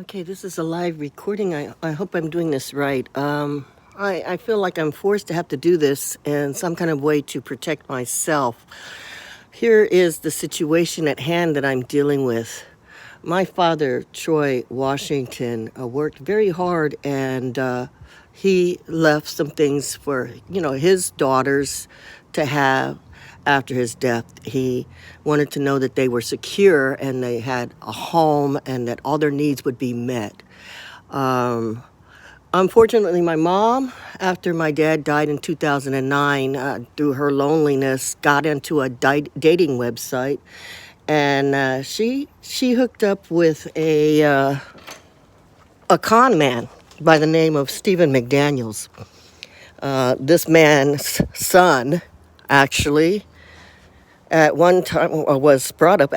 Okay, this is a live recording. I hope I'm doing this right. I feel like I'm forced to have to do this in some kind of way to protect myself. Here is the situation at hand that I'm dealing with. My father, Troy Washington, worked very hard, and he left some things for, his daughters to have after his death. He wanted to know that they were secure and they had a home and that all their needs would be met. Unfortunately, my mom, after my dad died in 2009, through her loneliness, got into a dating website, and she hooked up with a con man by the name of Stephen McDaniels. This man's son, actually, at one time was brought up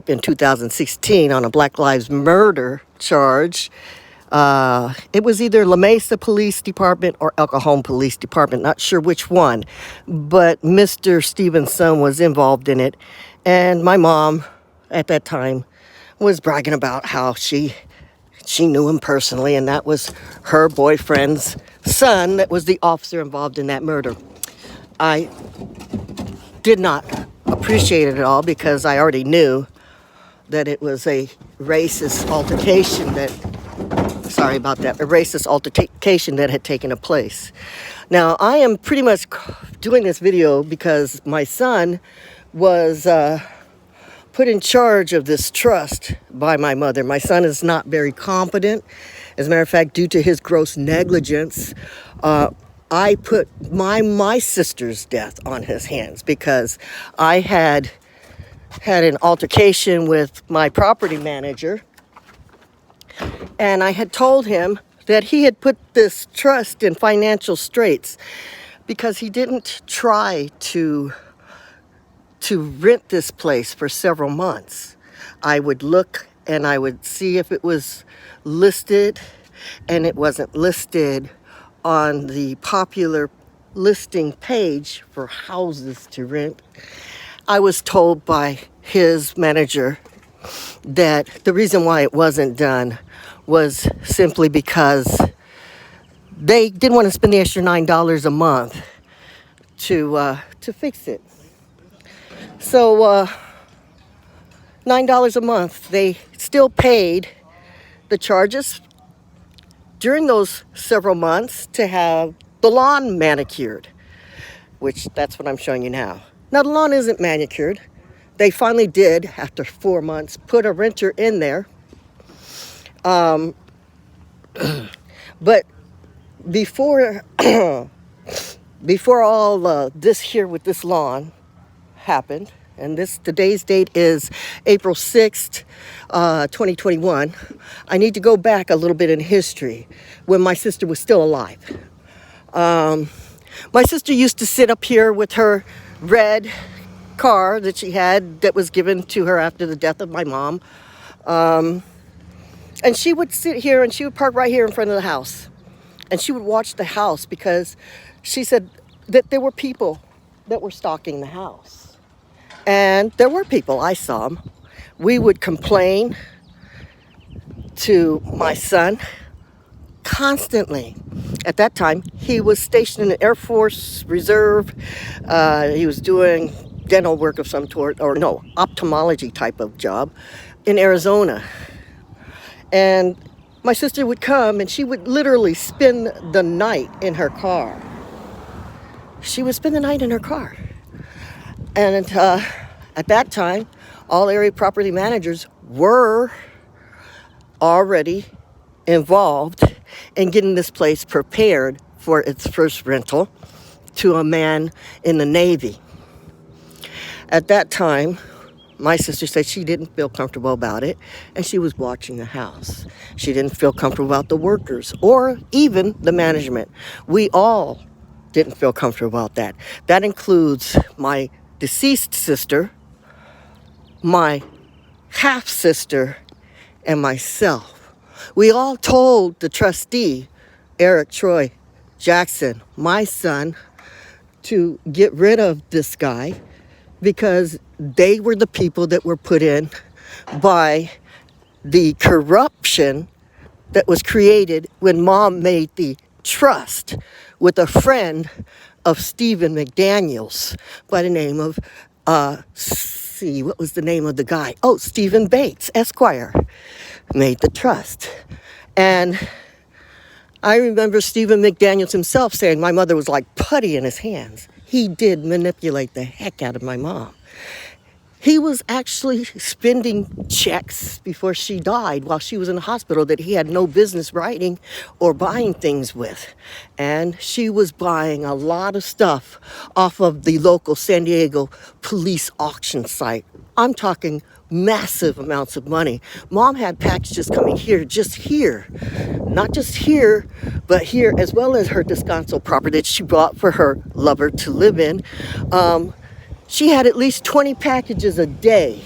in 2016 on a Black Lives Murder charge. It was either La Mesa Police Department or El Cajon Police Department, not sure which one, but Mr. Stevens' son was involved in it, and my mom at that time was bragging about how she knew him personally, and that was her boyfriend's son that was the officer involved in that murder. I did not appreciate it at all because I already knew that it was a racist altercation that had taken place. Now, I am pretty much doing this video because my son was put in charge of this trust by my mother. My son is not very competent. As a matter of fact, due to his gross negligence, I put my sister's death on his hands because I had an altercation with my property manager, and I had told him that he had put this trust in financial straits because he didn't try to rent this place for several months. I would look and I would see if it was listed, and it wasn't listed on the popular listing page for houses to rent. I was told by his manager that the reason why it wasn't done was simply because they didn't want to spend the extra $9 a month to fix it. So $9 a month, they still paid the charges during those several months to have the lawn manicured, which that's what I'm showing you now. Now, the lawn isn't manicured. They finally did, after 4 months, put a renter in there. But before all this here with this lawn happened, and today's date is April 6th, 2021. I need to go back a little bit in history when my sister was still alive. My sister used to sit up here with her red car that she had that was given to her after the death of my mom. And she would sit here and she would park right here in front of the house. And she would watch the house because she said that there were people that were stalking the house. And there were people, I saw them. We would complain to my son constantly. At that time, he was stationed in the Air Force Reserve. He was doing dental work of some sort, or no, ophthalmology type of job in Arizona. And my sister would come and she would literally spend the night in her car. She would spend the night in her car. And at that time, all area property managers were already involved in getting this place prepared for its first rental to a man in the Navy. At that time, my sister said she didn't feel comfortable about it, and she was watching the house. She didn't feel comfortable about the workers or even the management. We all didn't feel comfortable about that. That includes my deceased sister, my half-sister, and myself. We all told the trustee, Eric Troy Jackson, my son, to get rid of this guy because they were the people that were put in by the corruption that was created when Mom made the trust with a friend of Stephen McDaniels by the name of, what was the name of the guy? Oh, Stephen Bates, Esquire, made the trust. And I remember Stephen McDaniels himself saying my mother was like putty in his hands. He did manipulate the heck out of my mom. He was actually spending checks before she died while she was in the hospital that he had no business writing or buying things with. And she was buying a lot of stuff off of the local San Diego police auction site. I'm talking massive amounts of money. Mom had packages coming here, just here. Not just here, but here, as well as her Descanso property that she bought for her lover to live in. She had at least 20 packages a day,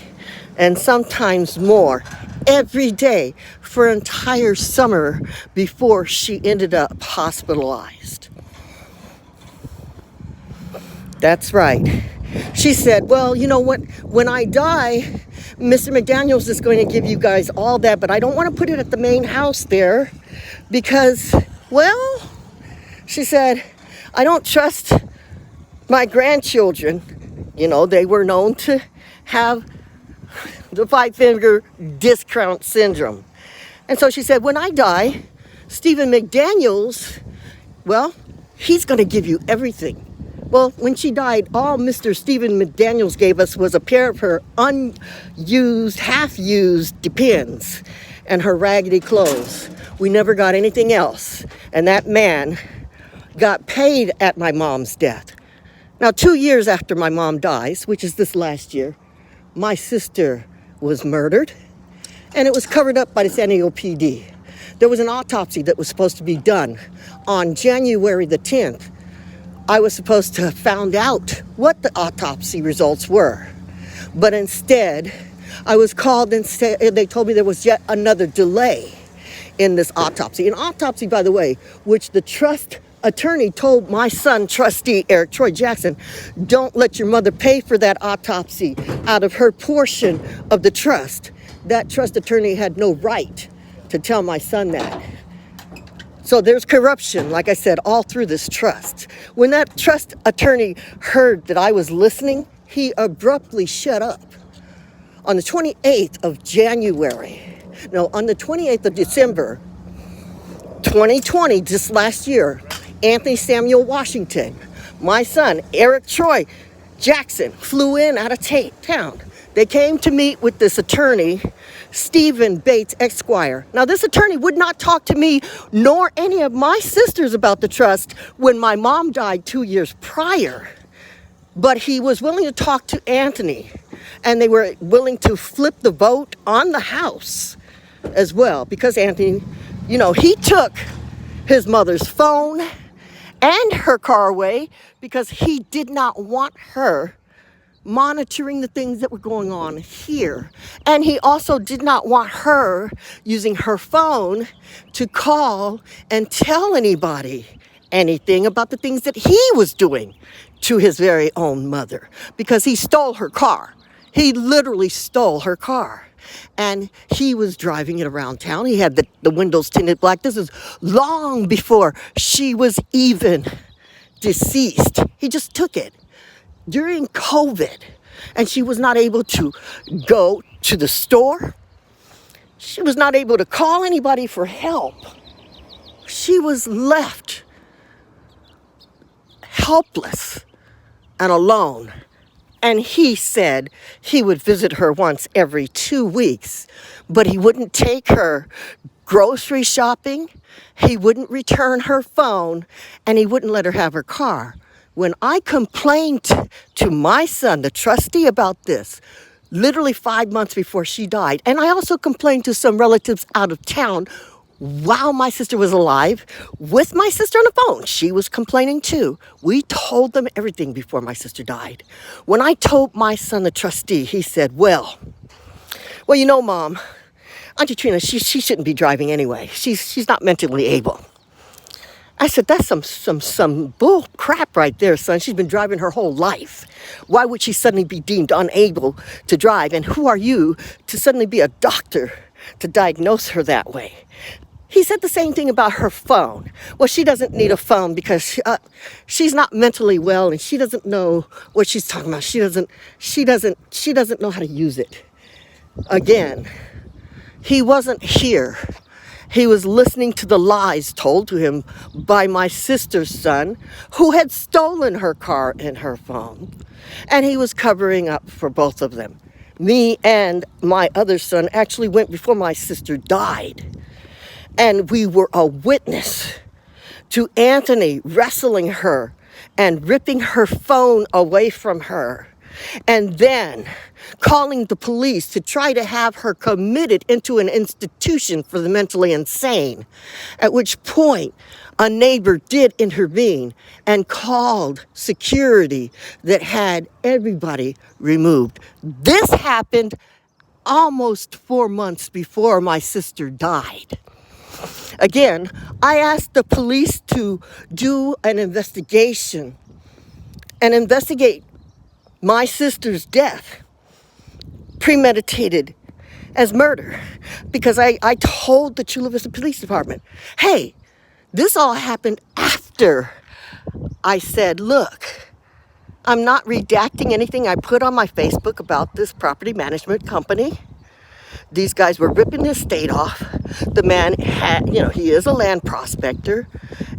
and sometimes more, every day for an entire summer before she ended up hospitalized. That's right. She said, well, you know what, when I die, Mr. McDaniels is going to give you guys all that, but I don't want to put it at the main house there because, well, she said, I don't trust my grandchildren. You know, they were known to have the five-finger discount syndrome. And so she said, when I die, Stephen McDaniels, well, he's going to give you everything. Well, when she died, all Mr. Stephen McDaniels gave us was a pair of her unused, half-used Depends and her raggedy clothes. We never got anything else. And that man got paid at my mom's death. Now, 2 years after my mom dies, which is this last year, my sister was murdered, and it was covered up by the San Diego PD. There was an autopsy that was supposed to be done on January the 10th. I was supposed to have found out what the autopsy results were, but instead, I was called and they told me there was yet another delay in this autopsy. An autopsy, by the way, which the trust attorney told my son, trustee Eric Troy Jackson, don't let your mother pay for that autopsy out of her portion of the trust. That trust attorney had no right to tell my son that. So there's corruption, like I said, all through this trust. When that trust attorney heard that I was listening, he abruptly shut up. On the 28th of on the 28th of December, 2020, just last year, Anthony Samuel Washington, my son, Eric Troy Jackson, flew in out of town. They came to meet with this attorney, Stephen Bates, Esquire. Now, this attorney would not talk to me nor any of my sisters about the trust when my mom died 2 years prior. But he was willing to talk to Anthony, and they were willing to flip the vote on the house as well, because Anthony, you know, he took his mother's phone and her car away because he did not want her monitoring the things that were going on here. And he also did not want her using her phone to call and tell anybody anything about the things that he was doing to his very own mother, because he stole her car. He literally stole her car. And he was driving it around town. He had the windows tinted black. This is long before she was even deceased. He just took it during COVID. And she was not able to go to the store. She was not able to call anybody for help. She was left helpless and alone. And he said he would visit her once every 2 weeks, but he wouldn't take her grocery shopping, he wouldn't return her phone, and he wouldn't let her have her car. When I complained to my son, the trustee, about this, literally 5 months before she died, and I also complained to some relatives out of town while my sister was alive, with my sister on the phone. She was complaining too. We told them everything before my sister died. When I told my son, the trustee, he said, well, you know, Mom, Auntie Trina, she shouldn't be driving anyway. She's not mentally able. I said, that's some bull crap right there, son. She's been driving her whole life. Why would she suddenly be deemed unable to drive? And who are you to suddenly be a doctor to diagnose her that way. He said the same thing about her phone. Well, she doesn't need a phone because she's not mentally well and she doesn't know what she's talking about. She doesn't know how to use it. Again, he wasn't here. He was listening to the lies told to him by my sister's son, who had stolen her car and her phone. And he was covering up for both of them. Me and my other son actually went before my sister died. And we were a witness to Anthony wrestling her and ripping her phone away from her. And then calling the police to try to have her committed into an institution for the mentally insane. At which point, a neighbor did intervene and called security that had everybody removed. This happened almost 4 months before my sister died. Again, I asked the police to do an investigation and investigate my sister's death, premeditated as murder, because I told the Chula Vista Police Department, hey, this all happened after I said, look, I'm not redacting anything I put on my Facebook about this property management company. These guys were ripping his estate off. The man had, he is a land prospector,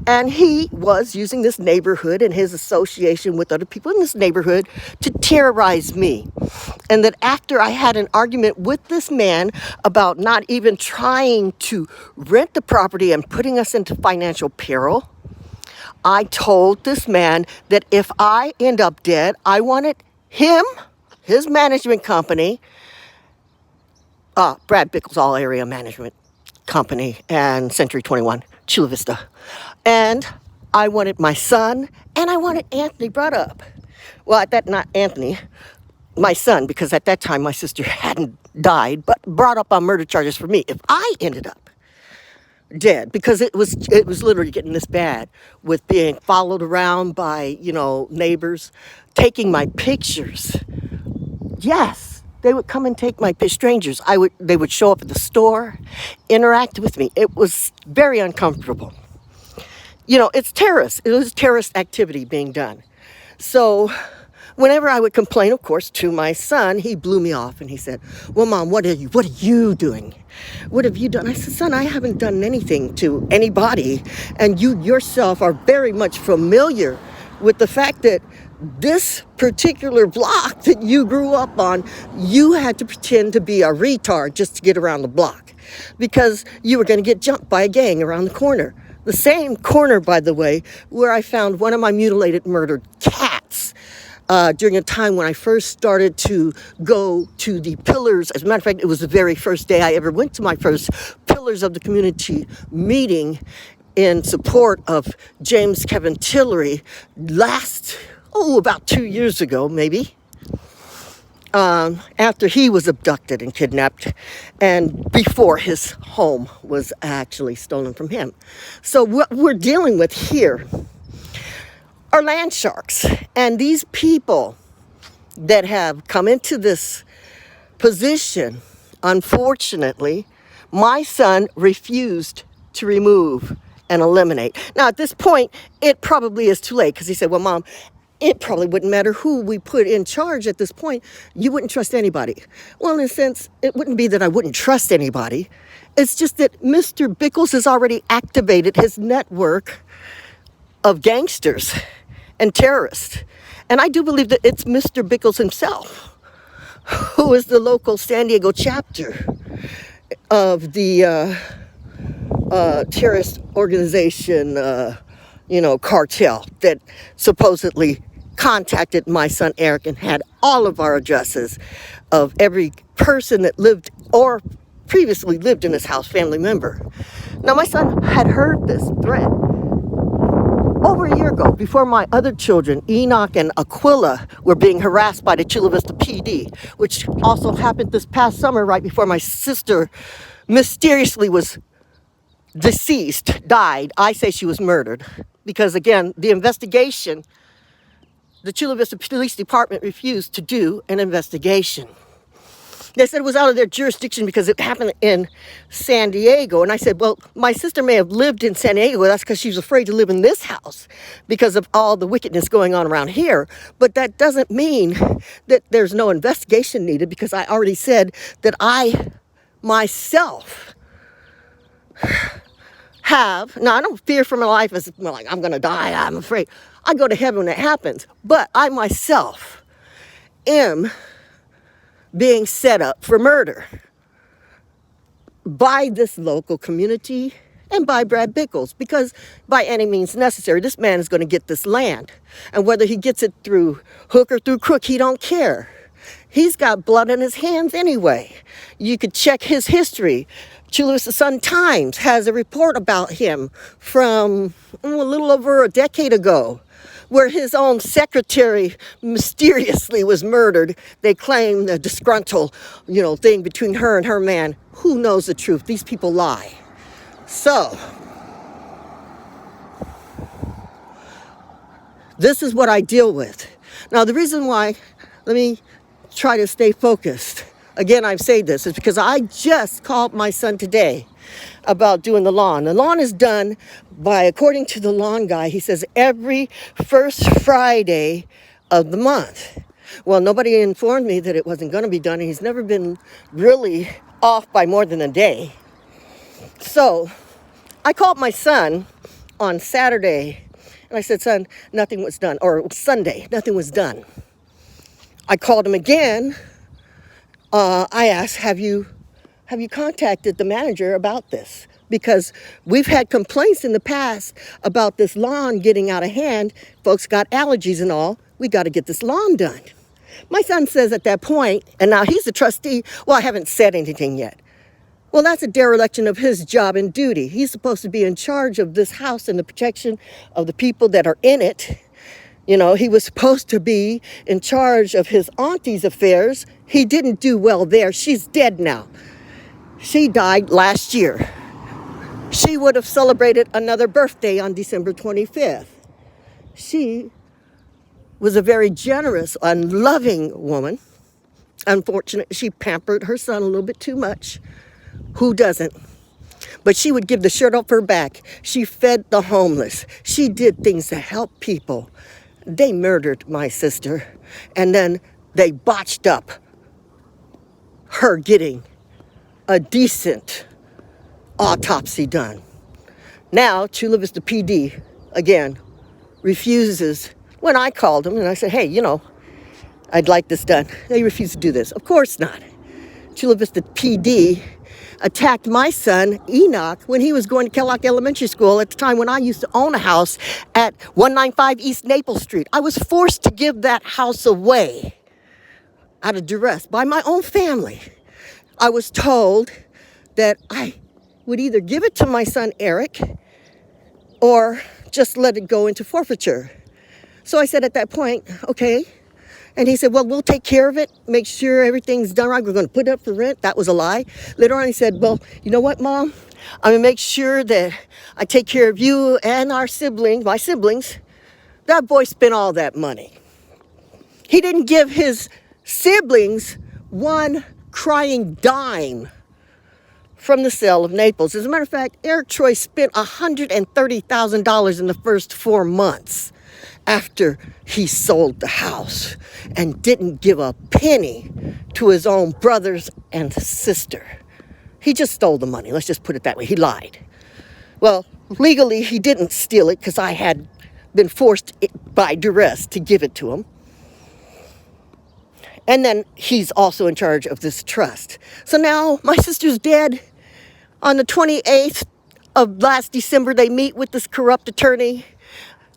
and he was using this neighborhood and his association with other people in this neighborhood to terrorize me. And that after I had an argument with this man about not even trying to rent the property and putting us into financial peril, I told this man that if I end up dead, I wanted him, his management company, Brad Bickle's All Area Management Company and Century 21, Chula Vista. And I wanted my son, and I wanted Anthony brought up. Well, not Anthony, my son, because at that time my sister hadn't died, but brought up on murder charges for me if I ended up dead, because it was literally getting this bad with being followed around by, neighbors, taking my pictures. Yes. They would come and take my strangers. They would show up at the store, interact with me. It was very uncomfortable. It's terrorist. It was terrorist activity being done. So whenever I would complain, of course, to my son, he blew me off and he said, well, Mom, what are you doing? What have you done? I said, son, I haven't done anything to anybody. And you yourself are very much familiar with the fact that this particular block that you grew up on, you had to pretend to be a retard just to get around the block because you were going to get jumped by a gang around the corner. The same corner, by the way, where I found one of my mutilated, murdered cats during a time when I first started to go to the pillars. As a matter of fact, it was the very first day I ever went to my first Pillars of the Community meeting in support of James Kevin Tillery about 2 years ago, maybe, after he was abducted and kidnapped and before his home was actually stolen from him. So what we're dealing with here are land sharks. And these people that have come into this position, unfortunately, my son refused to remove and eliminate. Now, at this point, it probably is too late because he said, well, Mom, it probably wouldn't matter who we put in charge at this point. You wouldn't trust anybody. Well, in a sense, it wouldn't be that I wouldn't trust anybody. It's just that Mr. Bickles has already activated his network of gangsters and terrorists. And I do believe that it's Mr. Bickles himself, who is the local San Diego chapter of the terrorist organization, cartel that supposedly contacted my son Eric and had all of our addresses of every person that lived or previously lived in this house, family member. Now, my son had heard this threat over a year ago, before my other children, Enoch and Aquila, were being harassed by the Chula Vista PD, which also happened this past summer right before my sister mysteriously was deceased, died. I say she was murdered because, again, the investigation, the Chula Vista Police Department refused to do an investigation. They said it was out of their jurisdiction because it happened in San Diego. And I said, well, my sister may have lived in San Diego. That's because she was afraid to live in this house because of all the wickedness going on around here. But that doesn't mean that there's no investigation needed, because I already said that I myself have, now I don't fear for my life as like I'm going to die, I'm afraid. I go to heaven when it happens. But I myself am being set up for murder by this local community and by Brad Bickles, because by any means necessary, this man is going to get this land. And whether he gets it through hook or through crook, he don't care. He's got blood in his hands anyway. You could check his history. Chula Vista Sun-Times has a report about him from a little over a decade ago, where his own secretary mysteriously was murdered. They claim the disgruntled, thing between her and her man. Who knows the truth? These people lie. So, this is what I deal with. Now, the reason why, let me try to stay focused. Again, I've said this, is because I just called my son today about doing the lawn. The lawn is done by, according to the lawn guy, he says every first Friday of the month. Well, nobody informed me that it wasn't going to be done, and he's never been really off by more than a day. So I called my son on Saturday, and I said, son, nothing was done. Or Sunday, nothing was done. I called him again. I asked, have you contacted the manager about this? Because we've had complaints in the past about this lawn getting out of hand. Folks got allergies and all. We got to get this lawn done. My son says at that point, and now he's the trustee, well, I haven't said anything yet. Well, that's a dereliction of his job and duty. He's supposed to be in charge of this house and the protection of the people that are in it. He was supposed to be in charge of his auntie's affairs. He didn't do well there. She's dead now. She died last year. She would have celebrated another birthday on December 25th. She was a very generous and loving woman. Unfortunately, she pampered her son a little bit too much. Who doesn't? But she would give the shirt off her back. She fed the homeless. She did things to help people. They murdered my sister, and then they botched up her getting a decent autopsy done. Now, Chula Vista PD, again, refuses. When I called them and I said, hey, I'd like this done. They refuse to do this. Of course not. Chula Vista PD attacked my son, Enoch, when he was going to Kellogg Elementary School at the time when I used to own a house at 195 East Naples Street. I was forced to give that house away out of duress by my own family. I was told that I would either give it to my son, Eric, or just let it go into forfeiture. So I said at that point, okay. And he said, well, we'll take care of it, make sure everything's done right. We're going to put it up for rent. That was a lie. Later on, he said, well, you know what, Mom? I'm going to make sure that I take care of you and my siblings. That boy spent all that money. He didn't give his siblings one crying dime from the sale of Naples. As a matter of fact, Eric Troy spent $130,000 in the first 4 months after he sold the house and didn't give a penny to his own brothers and sister. He just stole the money. Let's just put it that way. He lied. Well, legally, he didn't steal it because I had been forced by duress to give it to him. And then he's also in charge of this trust. So now my sister's dead. On the 28th of last December, they meet with this corrupt attorney.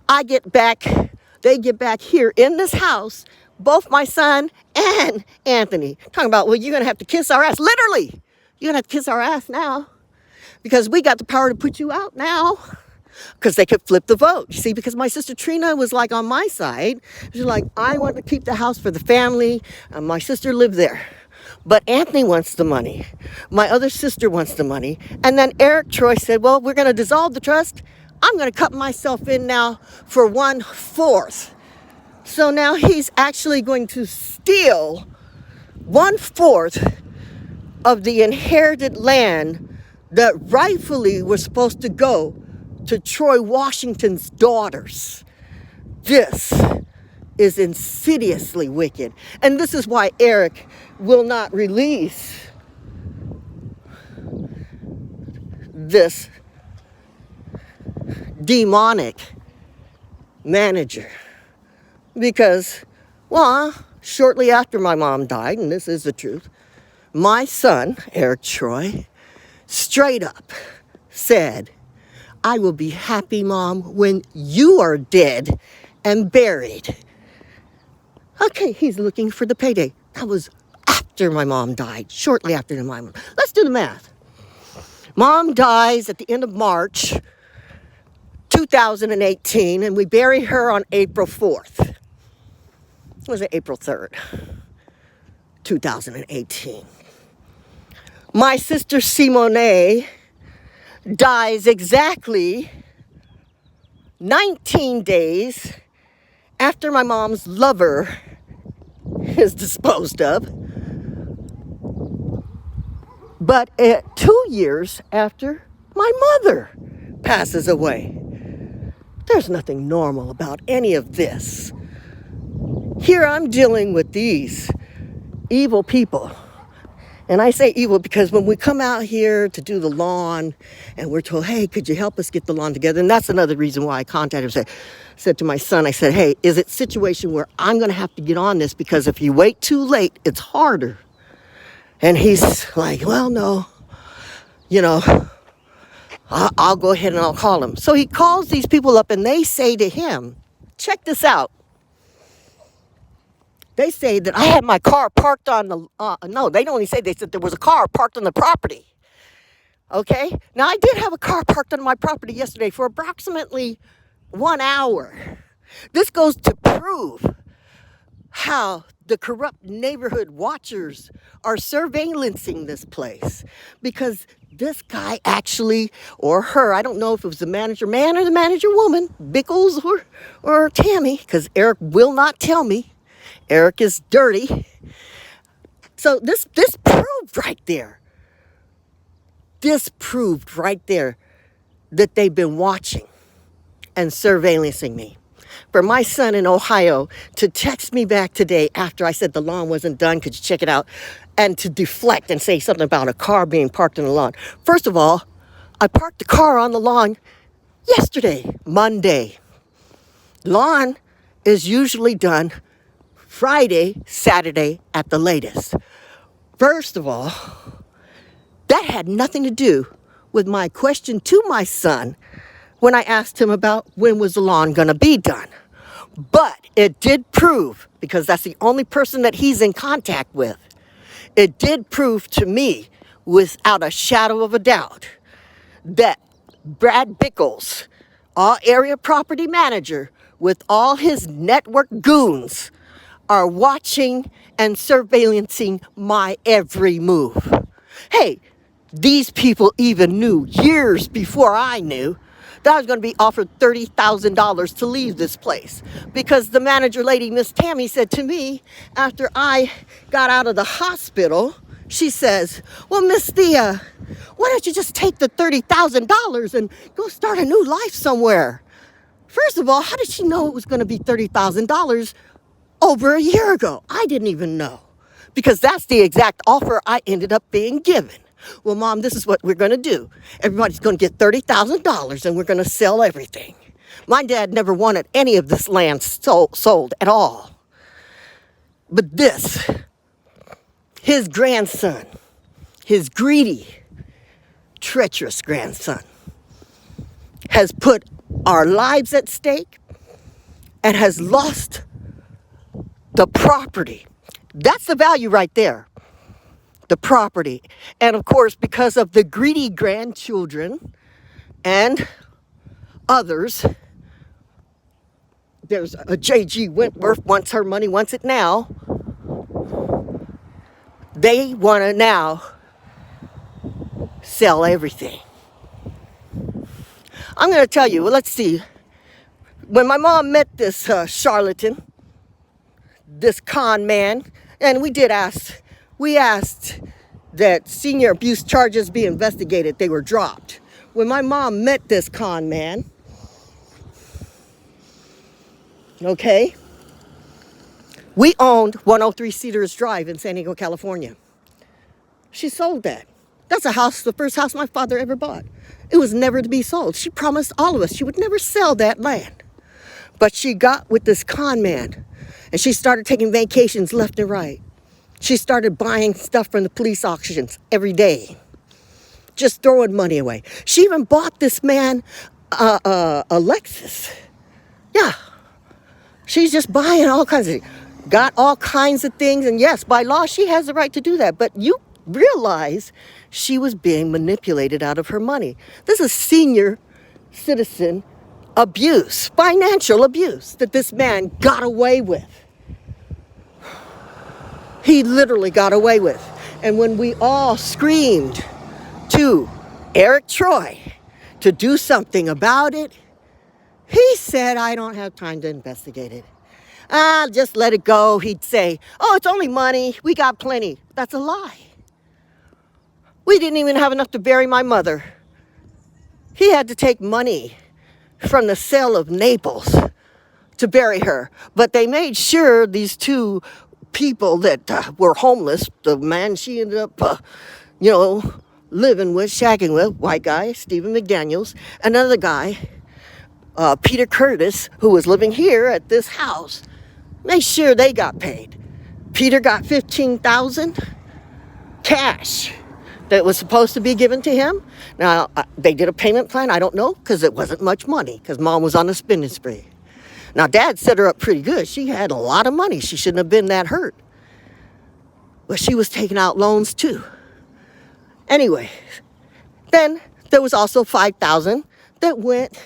They get back here in this house, both my son and Anthony. Talking about, well, you're going to have to kiss our ass. Literally, you're going to have to kiss our ass now because we got the power to put you out now. Because they could flip the vote. You see, because my sister Trina was like on my side. She's like, I want to keep the house for the family. My sister lived there. But Anthony wants the money. My other sister wants the money. And then Eric Troy said, well, we're going to dissolve the trust. I'm going to cut myself in now for 1/4. So now he's actually going to steal 1/4 of the inherited land that rightfully was supposed to go to Troy Washington's daughters. This is insidiously wicked. And this is why Eric will not release this demonic manager. Because, well, shortly after my mom died, and this is the truth, my son, Eric Troy, straight up said, I will be happy, Mom, when you are dead and buried. Okay, he's looking for the payday. That was after my mom died, shortly after my mom. Let's do the math. Mom dies at the end of March 2018, and we bury her on April 4th. Was it April 3rd, 2018? My sister Simone dies exactly 19 days after my mom's lover is disposed of, but 2 years after my mother passes away. There's nothing normal about any of this. Here I'm dealing with these evil people. And I say evil because when we come out here to do the lawn and we're told, hey, could you help us get the lawn together? And that's another reason why I contacted him. Said to my son, I said, hey, is it a situation where I'm going to have to get on this? Because if you wait too late, it's harder. And he's like, well, no, I'll go ahead and I'll call him. So he calls these people up and they say to him, check this out. They say that I had my car parked on the, no, they don't only say, they said there was a car parked on the property. Okay? Now, I did have a car parked on my property yesterday for approximately 1 hour. This goes to prove how the corrupt neighborhood watchers are surveillancing this place. Because this guy actually, or her, I don't know if it was the manager man or the manager woman, Bickles or Tammy, because Eric will not tell me. Eric is dirty. So this proved right there. This proved right there that they've been watching and surveillancing me. For my son in Ohio to text me back today after I said the lawn wasn't done, could you check it out? And to deflect and say something about a car being parked on the lawn. First of all, I parked the car on the lawn yesterday, Monday. Lawn is usually done Friday, Saturday at the latest. First of all, that had nothing to do with my question to my son when I asked him about when was the lawn going to be done. But it did prove, because that's the only person that he's in contact with, it did prove to me without a shadow of a doubt that Brad Bickles, our area property manager, with all his network goons, are watching and surveillancing my every move. Hey, these people even knew years before I knew that I was going to be offered $30,000 to leave this place. Because the manager lady, Miss Tammy, said to me after I got out of the hospital, she says, well, Miss Thea, why don't you just take the $30,000 and go start a new life somewhere? First of all, how did she know it was going to be $30,000 over a year ago? I didn't even know, because that's the exact offer I ended up being given. Well, Mom, this is what we're going to do. Everybody's going to get $30,000 and we're going to sell everything. My dad never wanted any of this land sold at all. But this, his grandson, his greedy, treacherous grandson, has put our lives at stake and has lost the property. That's the value right there. The property. And of course, because of the greedy grandchildren and others, there's a J.G. Wentworth wants her money, wants it now. They want to now sell everything. I'm going to tell you, well, let's see. When my mom met this charlatan, this con man, and we asked that senior abuse charges be investigated. They were dropped. When my mom met this con man, okay, we owned 103 Cedars Drive in San Diego, California. She sold that. That's a house, the first house my father ever bought. It was never to be sold. She promised all of us she would never sell that land. But she got with this con man, and she started taking vacations left and right. She started buying stuff from the police auctions every day, just throwing money away. She even bought this man a Lexus. Yeah, she's just buying all kinds of, got all kinds of things. And yes, by law, she has the right to do that. But you realize she was being manipulated out of her money. This is senior citizen abuse, financial abuse that this man got away with. He literally got away with. And when we all screamed to Eric Troy to do something about it, he said, I don't have time to investigate it. Just let it go. He'd say, oh, it's only money. We got plenty. That's a lie. We didn't even have enough to bury my mother. He had to take money from the sale of Naples to bury her. But they made sure these two people that were homeless, the man she ended up, living with, shagging with, white guy, Stephen McDaniels, another guy, Peter Curtis, who was living here at this house, made sure they got paid. Peter got $15,000 cash that was supposed to be given to him. Now, they did a payment plan. I don't know, because it wasn't much money, because Mom was on a spending spree. Now, Dad set her up pretty good. She had a lot of money. She shouldn't have been that hurt. But she was taking out loans, too. Anyway, then there was also $5,000 that went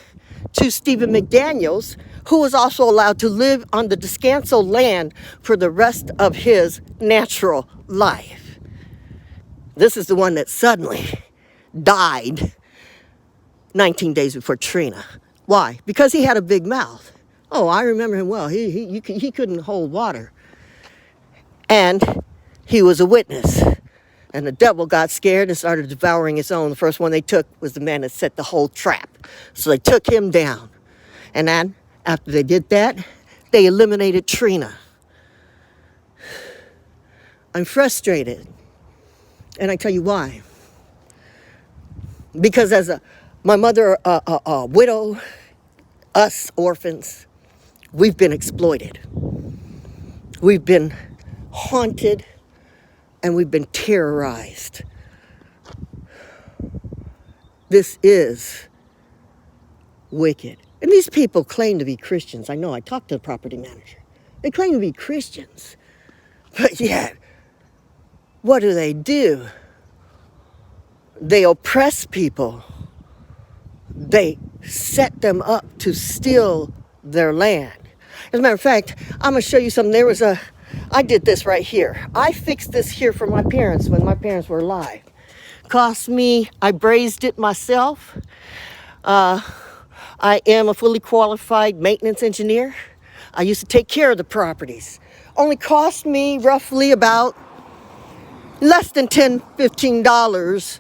to Stephen McDaniels, who was also allowed to live on the Descanso land for the rest of his natural life. This is the one that suddenly died 19 days before Trina. Why? Because he had a big mouth. Oh, I remember him well. He couldn't hold water. And he was a witness. And the devil got scared and started devouring his own. The first one they took was the man that set the whole trap. So they took him down. And then, after they did that, they eliminated Trina. I'm frustrated. And I tell you why. Because as my mother, a widow, us orphans, we've been exploited. We've been haunted, and we've been terrorized. This is wicked. And these people claim to be Christians. I know, I talked to the property manager. They claim to be Christians. But yet, what do? They oppress people. They set them up to steal their land. As a matter of fact, I'm going to show you something. I did this right here. I fixed this here for my parents when my parents were alive. Cost me, I brazed it myself. I am a fully qualified maintenance engineer. I used to take care of the properties. Only cost me roughly about less than $10, $15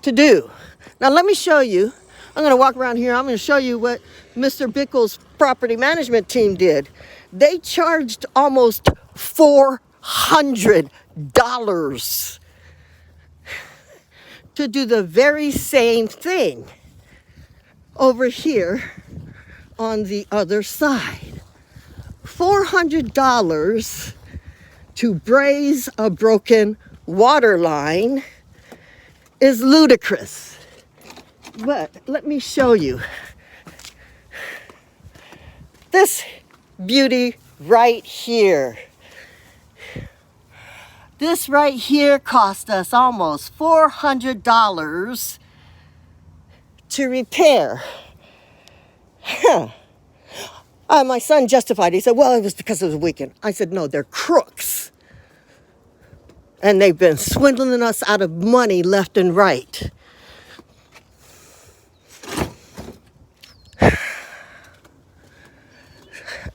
to do. Now let me show you. I'm going to walk around here. I'm going to show you what Mr. Bickle's property management team did. They charged almost $400 to do the very same thing over here on the other side. $400 to braze a broken water line is ludicrous. But let me show you this beauty right here. This right here cost us almost $400 to repair. My son justified it. He said, well, it was because it was a weekend. I said, no, they're crooks. And they've been swindling us out of money left and right.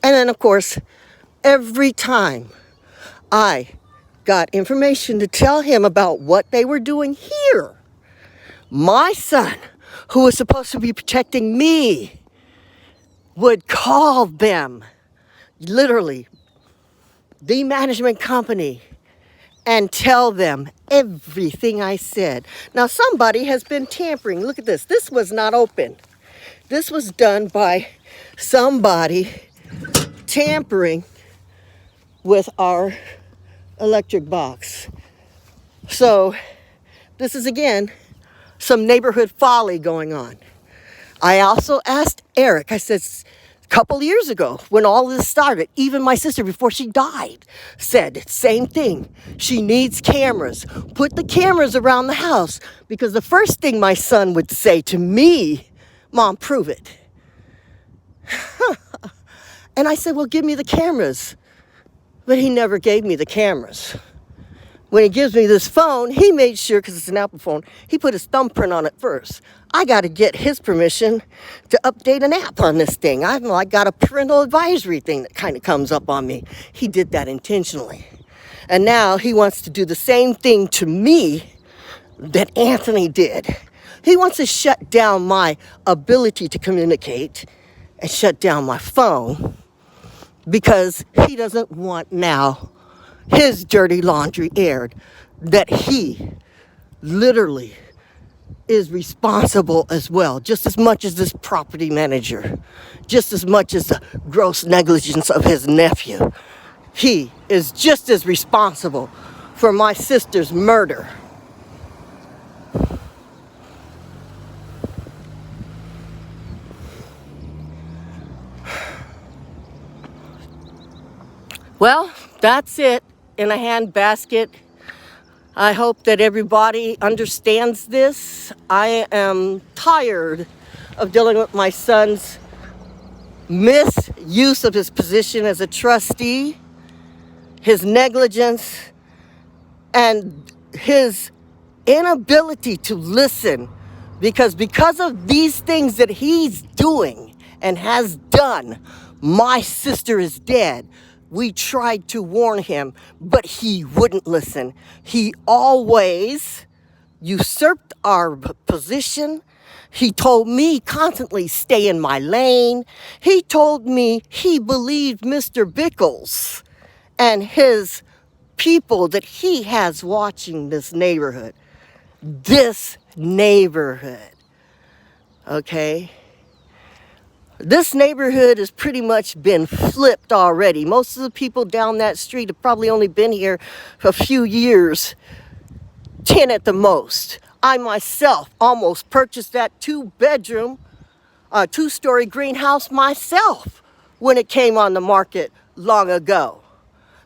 And then, of course, every time I got information to tell him about what they were doing here. My son, who was supposed to be protecting me, would call them, literally, the management company, and tell them everything I said. Now, somebody has been tampering. Look at this. This was not open. This was done by somebody tampering with our electric box. So, this is, again, some neighborhood folly going on. I also asked Eric, I said, a couple years ago when all this started, even my sister before she died said same thing. She needs cameras. Put the cameras around the house, because the first thing my son would say to me, Mom, prove it. And I said, well, give me the cameras. But he never gave me the cameras. When he gives me this phone, he made sure, because it's an Apple phone, he put his thumbprint on it first. I got to get his permission to update an app on this thing. I got a parental advisory thing that kind of comes up on me. He did that intentionally. And now he wants to do the same thing to me that Anthony did. He wants to shut down my ability to communicate and shut down my phone because he doesn't want now his dirty laundry aired, that he literally is responsible as well, just as much as this property manager, just as much as the gross negligence of his nephew. He is just as responsible for my sister's murder. Well, that's it in a handbasket. I hope that everybody understands this. I am tired of dealing with my son's misuse of his position as a trustee, his negligence, and his inability to listen. Because of these things that he's doing and has done, my sister is dead. We tried to warn him, but he wouldn't listen. He always usurped our position. He told me constantly, stay in my lane. He told me he believed Mr. Bickles and his people that he has watching this neighborhood. This neighborhood, okay? This neighborhood has pretty much been flipped already. Most of the people down that street have probably only been here for a few years, 10 at the most. I myself almost purchased that two-bedroom, two-story greenhouse myself when it came on the market long ago.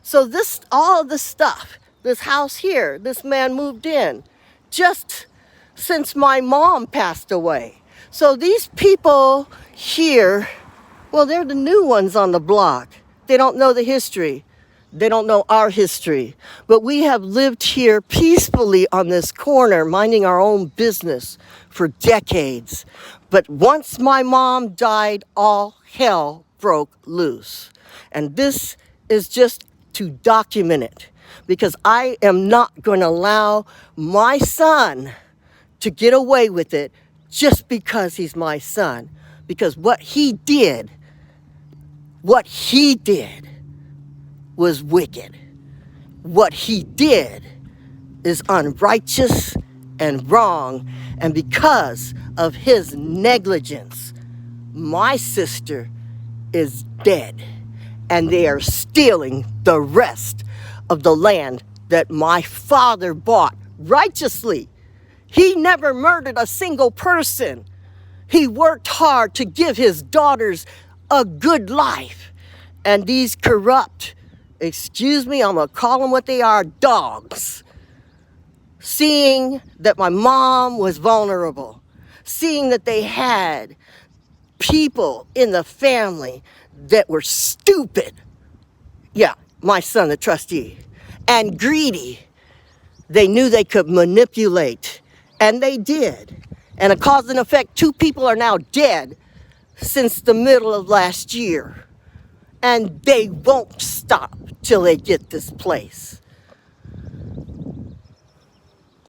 So all of this stuff, this house here, this man moved in just since my mom passed away. So these people here, well, they're the new ones on the block. They don't know the history. They don't know our history. But we have lived here peacefully on this corner, minding our own business for decades. But once my mom died, all hell broke loose. And this is just to document it, because I am not going to allow my son to get away with it just because he's my son. Because what he did was wicked. What he did is unrighteous and wrong. And because of his negligence, my sister is dead. And they are stealing the rest of the land that my father bought righteously. He never murdered a single person. He worked hard to give his daughters a good life. And these corrupt, excuse me, I'm going to call them what they are, dogs, seeing that my mom was vulnerable, seeing that they had people in the family that were stupid. Yeah, my son, the trustee, and greedy. They knew they could manipulate. And they did. And a cause and effect, 2 people are now dead since the middle of last year. And they won't stop till they get this place.